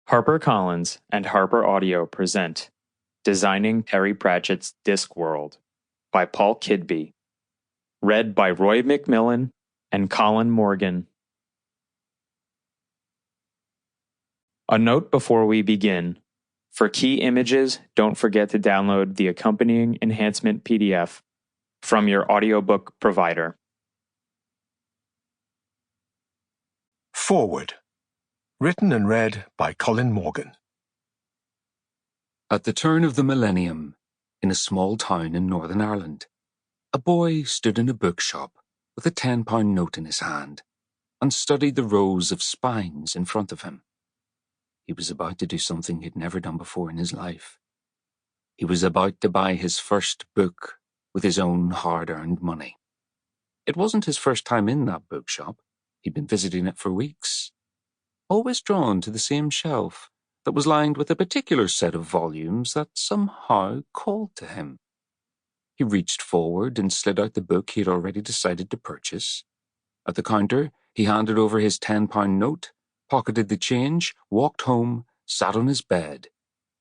HarperCollins and HarperAudio present Designing Terry Pratchett's Discworld by Paul Kidby, read by Roy McMillan and Colin Morgan. A note before we begin. For key images, don't forget to download the accompanying enhancement PDF from your audiobook provider. Forward. Written and read by Colin Morgan. At the turn of the millennium, in a small town in Northern Ireland, a boy stood in a bookshop with a £10 note in his hand and studied the rows of spines in front of him. He was about to do something he'd never done before in his life. He was about to buy his first book with his own hard-earned money. It wasn't his first time in that bookshop. He'd been visiting it for weeks, always drawn to the same shelf that was lined with a particular set of volumes that somehow called to him. He reached forward and slid out the book he had already decided to purchase. At the counter, he handed over his £10 note, pocketed the change, walked home, sat on his bed,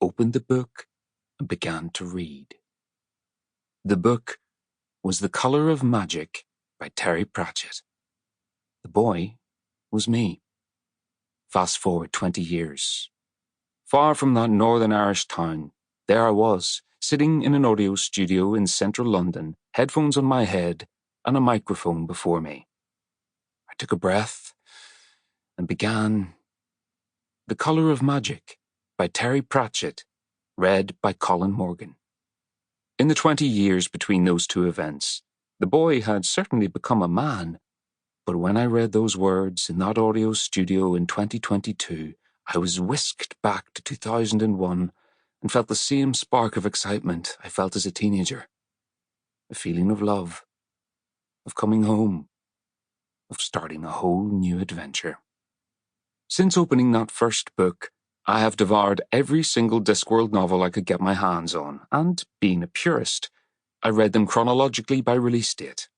opened the book, and began to read. The book was The Colour of Magic by Terry Pratchett. The boy was me. Fast forward 20 years. Far from that Northern Irish town, there I was, sitting in an audio studio in central London, headphones on my head and a microphone before me. I took a breath and began The Colour of Magic by Terry Pratchett, read by Colin Morgan. In the 20 years between those two events, the boy had certainly become a man, but when I read those words in that audio studio in 2022, I was whisked back to 2001 and felt the same spark of excitement I felt as a teenager. A feeling of love, of coming home, of starting a whole new adventure. Since opening that first book, I have devoured every single Discworld novel I could get my hands on, and, being a purist, I read them chronologically by release date.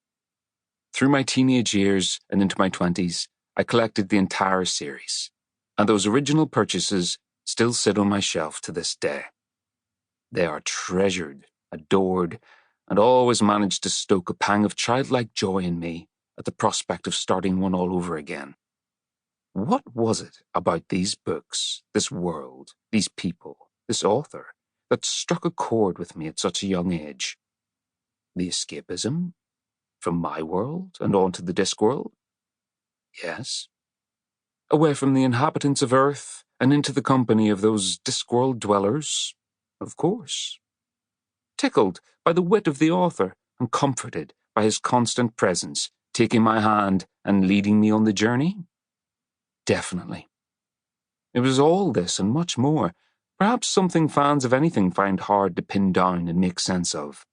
Through my teenage years and into my 20s, I collected the entire series, and those original purchases still sit on my shelf to this day. They are treasured, adored, and always manage to stoke a pang of childlike joy in me at the prospect of starting one all over again. What was it about these books, this world, these people, this author, that struck a chord with me at such a young age? The escapism? From my world and on to the Discworld? Yes. Away from the inhabitants of Earth and into the company of those Discworld dwellers? Of course. Tickled by the wit of the author and comforted by his constant presence, taking my hand and leading me on the journey? Definitely. It was all this and much more, perhaps something fans of anything find hard to pin down and make sense of.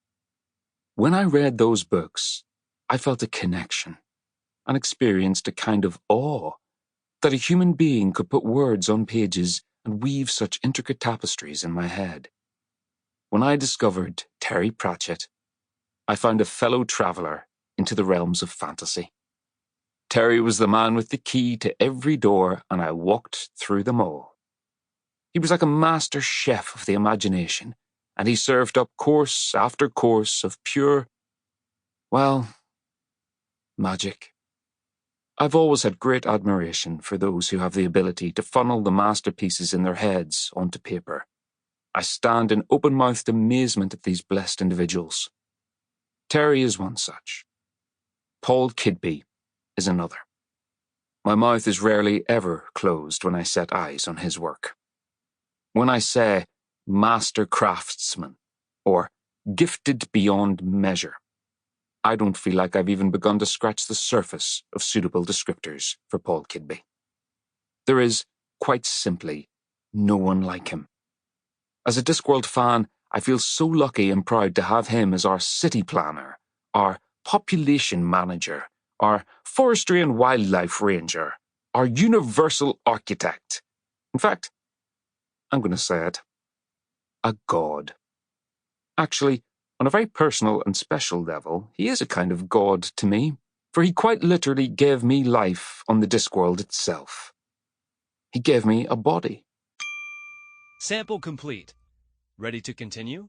When I read those books, I felt a connection and experienced a kind of awe that a human being could put words on pages and weave such intricate tapestries in my head. When I discovered Terry Pratchett, I found a fellow traveller into the realms of fantasy. Terry was the man with the key to every door, and I walked through them all. He was like a master chef of the imagination, and he served up course after course of pure, magic. I've always had great admiration for those who have the ability to funnel the masterpieces in their heads onto paper. I stand in open-mouthed amazement at these blessed individuals. Terry is one such. Paul Kidby is another. My mouth is rarely ever closed when I set eyes on his work. When I say master craftsman or gifted beyond measure, I don't feel like I've even begun to scratch the surface of suitable descriptors for Paul Kidby. There is, quite simply, no one like him. As a Discworld fan, I feel so lucky and proud to have him as our city planner, our population manager, our forestry and wildlife ranger, our universal architect. In fact, I'm going to say it, a god. Actually, on a very personal and special level, he is a kind of god to me, for he quite literally gave me life on the Discworld itself. He gave me a body, Sample complete. Ready to continue?